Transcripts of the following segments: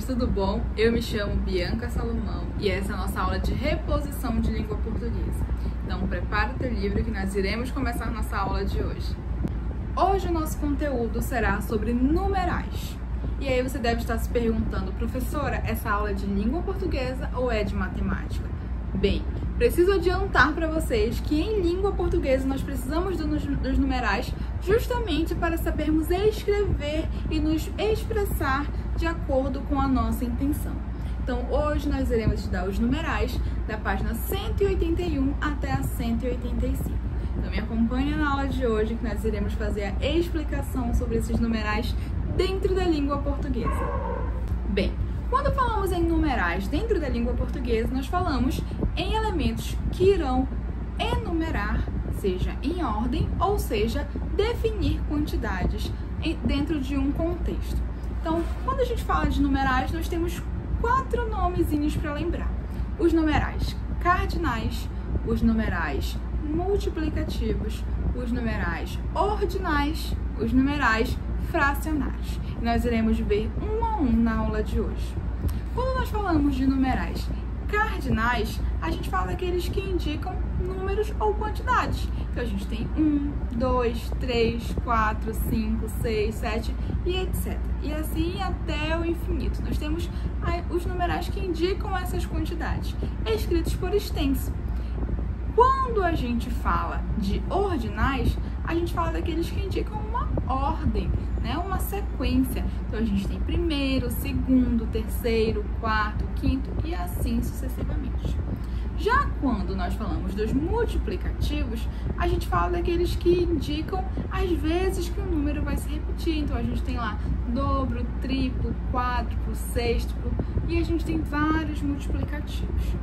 meninas, tudo bom? Eu me chamo Bianca Salomão e essa é a nossa aula de reposição de língua portuguesa. Então prepara o teu livro que nós iremos começar nossa aula de hoje. Hoje o nosso conteúdo será sobre numerais. E aí você deve estar se perguntando, professora, essa aula é de língua portuguesa ou é de matemática? Bem, preciso adiantar para vocês que em língua portuguesa nós precisamos dos numerais justamente para sabermos escrever e nos expressar de acordo com a nossa intenção. Então, hoje nós iremos estudar os numerais da página 181 até a 185. Então, me acompanha na aula de hoje que nós iremos fazer a explicação sobre esses numerais dentro da língua portuguesa. Bem, quando falamos em numerais dentro da língua portuguesa, nós falamos em elementos que irão enumerar, seja em ordem, ou seja, definir quantidades dentro de um contexto. Então, quando a gente fala de numerais, nós temos 4 nomezinhos para lembrar. Os numerais cardinais, os numerais multiplicativos, os numerais ordinais, os numerais fracionários. E nós iremos ver um a um na aula de hoje. Quando nós falamos de numerais cardinais, a gente fala daqueles que indicam números ou quantidades. Então a gente tem 1, 2, 3, 4, 5, 6, 7 e etc. E assim até o infinito. Nós temos os numerais que indicam essas quantidades, escritos por extenso. Quando a gente fala de ordinais, a gente fala daqueles que indicam uma ordem, né? Uma sequência. Então a gente tem primeiro, segundo, terceiro, quarto, quinto e assim sucessivamente. Já quando nós falamos dos multiplicativos, a gente fala daqueles que indicam as vezes que o número vai se repetir. Então a gente tem lá dobro, triplo, quádruplo, sextuplo e a gente tem vários multiplicativos.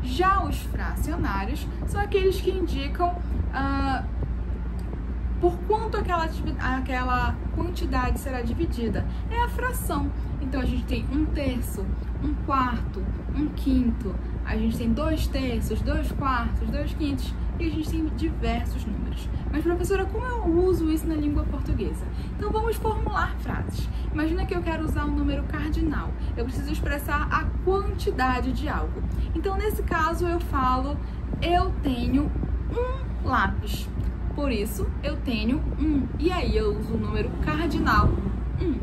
Já os fracionários são aqueles que indicam por quanto aquela quantidade será dividida. É a fração. Então a gente tem 1/3, 1/4, 1/5, a gente tem 2/3, 2/4, 2/5 e a gente tem diversos números. Mas professora, como eu uso isso na língua portuguesa? Então vamos formular frases. Imagina que eu quero usar um número cardinal. Eu preciso expressar a quantidade de algo. Então nesse caso eu falo, eu tenho um lápis. Por isso, eu tenho 1. E aí, eu uso o número cardinal 1.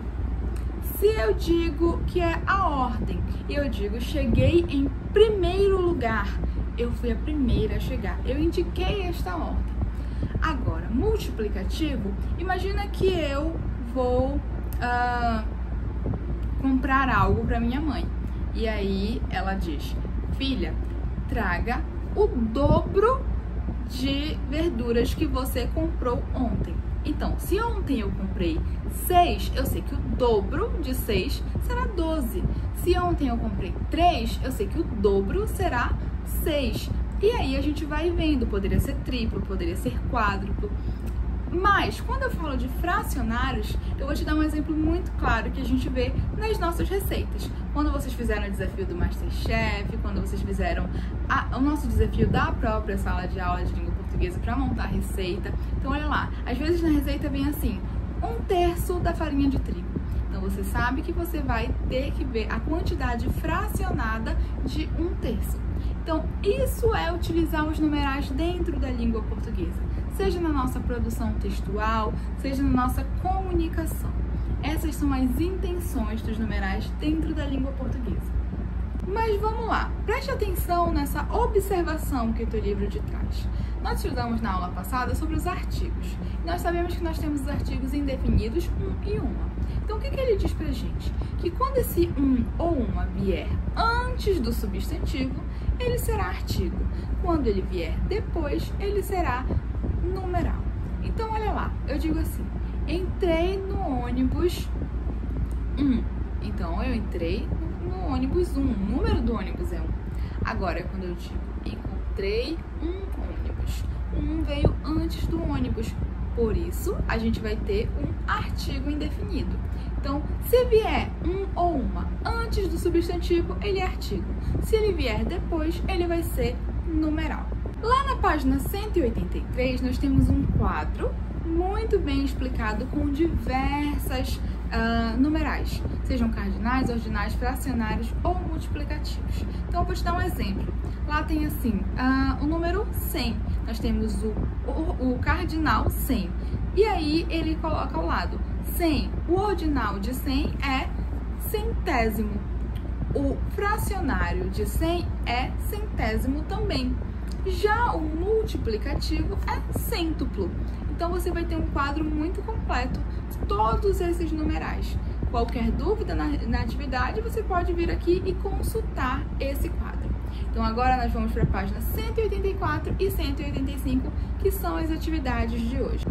Se eu digo que é a ordem, eu digo cheguei em primeiro lugar. Eu fui a primeira a chegar. Eu indiquei esta ordem. Agora, multiplicativo, imagina que eu vou comprar algo para minha mãe. E aí, ela diz, filha, traga o dobro de verduras que você comprou ontem. Então, se ontem eu comprei 6, eu sei que o dobro de 6 será 12. Se ontem eu comprei 3, eu sei que o dobro será 6. E aí a gente vai vendo, poderia ser triplo, poderia ser quádruplo. Mas, quando eu falo de fracionários, eu vou te dar um exemplo muito claro que a gente vê nas nossas receitas. Quando vocês fizeram o desafio do Masterchef, quando vocês fizeram o nosso desafio da própria sala de aula de língua portuguesa para montar a receita. Então, olha lá, às vezes na receita vem assim, 1/3 da farinha de trigo. Então, você sabe que você vai ter que ver a quantidade fracionada de 1/3. Então, isso é utilizar os numerais dentro da língua portuguesa, seja na nossa produção textual, seja na nossa comunicação. Essas são as intenções dos numerais dentro da língua portuguesa. Mas vamos lá, preste atenção nessa observação que o teu livro te traz. Nós estudamos na aula passada sobre os artigos. Nós sabemos que nós temos os artigos indefinidos, um e uma. Então, o que ele diz pra gente? Que quando esse um ou uma vier antes do substantivo, ele será artigo. Quando ele vier depois, ele será numeral. Então, olha lá, eu digo assim, entrei no ônibus 1. Então, eu entrei no ônibus 1, o número do ônibus é 1. Agora, quando eu digo encontrei um ônibus, 1 veio antes do ônibus, por isso a gente vai ter um artigo indefinido. Então, se vier um ou uma antes do substantivo, ele é artigo. Se ele vier depois, ele vai ser numeral. Lá na página 183, nós temos um quadro muito bem explicado com diversas numerais, sejam cardinais, ordinais, fracionários ou multiplicativos. Então eu vou te dar um exemplo. Lá tem assim, o número 100, nós temos o cardinal 100, e aí ele coloca ao lado 100, o ordinal de 100 é centésimo, o fracionário de 100 é centésimo também. Já o multiplicativo é cêntuplo. Então você vai ter um quadro muito completo de todos esses numerais. Qualquer dúvida na atividade, você pode vir aqui e consultar esse quadro. Então agora nós vamos para a página 184 e 185, que são as atividades de hoje.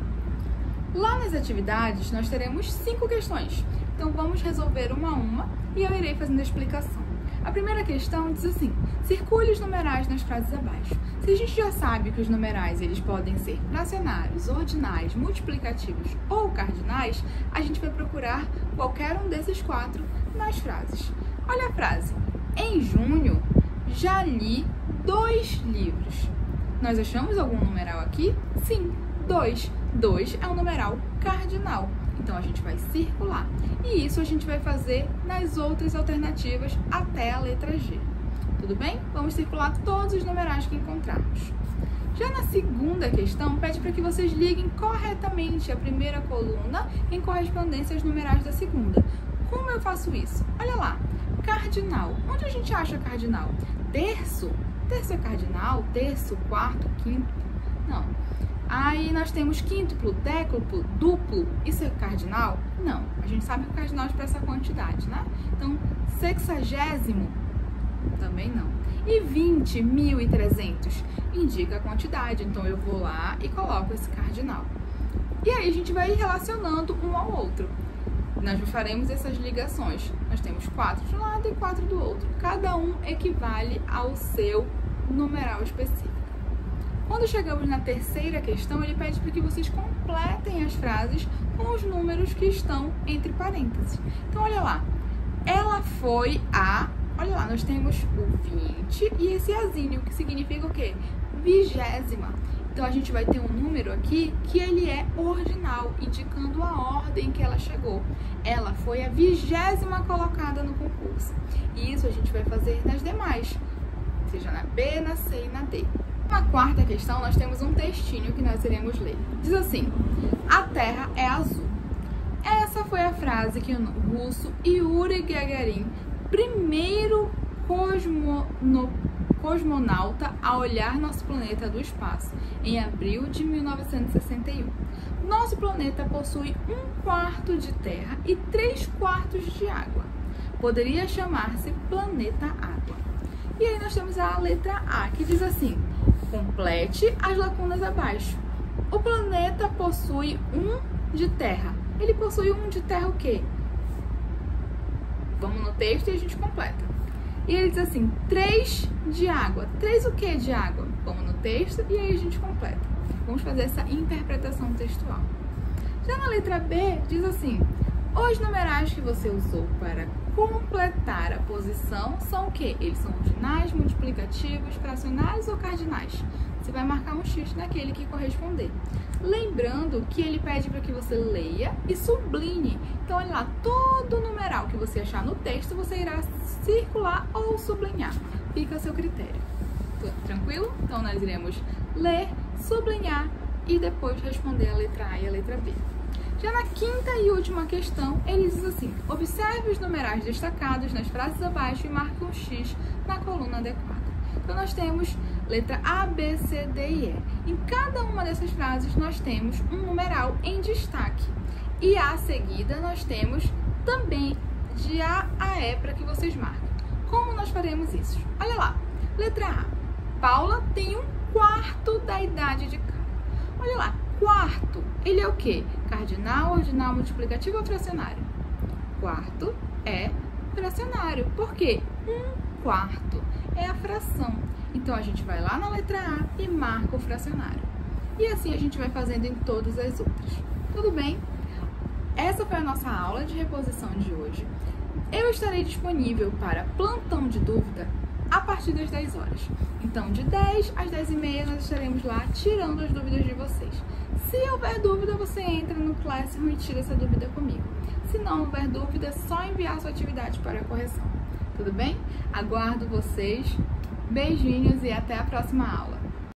Lá nas atividades nós teremos 5 questões. Então vamos resolver uma a uma e eu irei fazendo a explicação. A primeira questão diz assim: circule os numerais nas frases abaixo. Se a gente já sabe que os numerais eles podem ser fracionários, ordinais, multiplicativos ou cardinais, a gente vai procurar qualquer um desses 4 nas frases. Olha a frase: em junho já li 2 livros. Nós achamos algum numeral aqui? Sim, 2. 2 é um numeral cardinal. Então a gente vai circular. E isso a gente vai fazer nas outras alternativas até a letra G. Tudo bem? Vamos circular todos os numerais que encontrarmos. Já na segunda questão, pede para que vocês liguem corretamente a primeira coluna em correspondência aos numerais da segunda. Como eu faço isso? Olha lá, cardinal. Onde a gente acha cardinal? Terço? Terço é cardinal? Terço, quarto, quinto? Não. Aí nós temos quíntuplo, décuplo, duplo. Isso é cardinal? Não. A gente sabe que o cardinal expressa a quantidade, né? Então, sexagésimo? Também não. E 20, 1.300? Indica a quantidade. Então, eu vou lá e coloco esse cardinal. E aí, a gente vai relacionando um ao outro. Nós faremos essas ligações. Nós temos 4 de um lado e 4 do outro. Cada um equivale ao seu numeral específico. Quando chegamos na terceira questão, ele pede para que vocês completem as frases com os números que estão entre parênteses. Então, olha lá. Ela foi a... Olha lá, nós temos o 20 e esse azinho, que significa o quê? 20ª. Então, a gente vai ter um número aqui que ele é ordinal, indicando a ordem que ela chegou. Ela foi a 20ª colocada no concurso. E isso a gente vai fazer nas demais, seja na B, na C e na D. Na quarta questão, nós temos um textinho que nós iremos ler. Diz assim: a Terra é azul. Essa foi a frase que o russo Yuri Gagarin, primeiro cosmonauta a olhar nosso planeta do espaço, em abril de 1961. Nosso planeta possui 1/4 de terra e 3/4 de água. Poderia chamar-se planeta água. E aí nós temos a letra A, que diz assim: complete as lacunas abaixo. O planeta possui 1 de terra. Ele possui 1 de terra o quê? Vamos no texto e a gente completa. E ele diz assim, 3 de água. 3 o que de água? Vamos no texto e aí a gente completa. Vamos fazer essa interpretação textual. Já na letra B, diz assim: os numerais que você usou para completar a posição são o quê? Eles são ordinais, multiplicativos, fracionários ou cardinais? Você vai marcar um X naquele que corresponder. Lembrando que ele pede para que você leia e sublinhe. Então, olha lá, todo numeral que você achar no texto, você irá circular ou sublinhar. Fica a seu critério. Tranquilo? Então, nós iremos ler, sublinhar e depois responder a letra A e a letra B. Já na quinta e última questão, ele diz assim: observe os numerais destacados nas frases abaixo e marque um X na coluna adequada. Então, nós temos letra A, B, C, D e E. Em cada uma dessas frases, nós temos um numeral em destaque. E a seguida, nós temos também de A a E para que vocês marquem. Como nós faremos isso? Olha lá. Letra A. Paula tem 1/4 da idade de Caio. Olha lá. Quarto, ele é o quê? Cardinal, ordinal, multiplicativo ou fracionário? Quarto é fracionário. Por quê? 1/4 é a fração. Então, a gente vai lá na letra A e marca o fracionário. E assim a gente vai fazendo em todas as outras. Tudo bem? Essa foi a nossa aula de reposição de hoje. Eu estarei disponível para plantão de dúvida a partir partir das 10 horas. Então, de 10 às 10h30, nós estaremos lá tirando as dúvidas de vocês. Se houver dúvida, você entra no Classroom e tira essa dúvida comigo. Se não houver dúvida, é só enviar sua atividade para a correção. Tudo bem? Aguardo vocês. Beijinhos e até a próxima aula.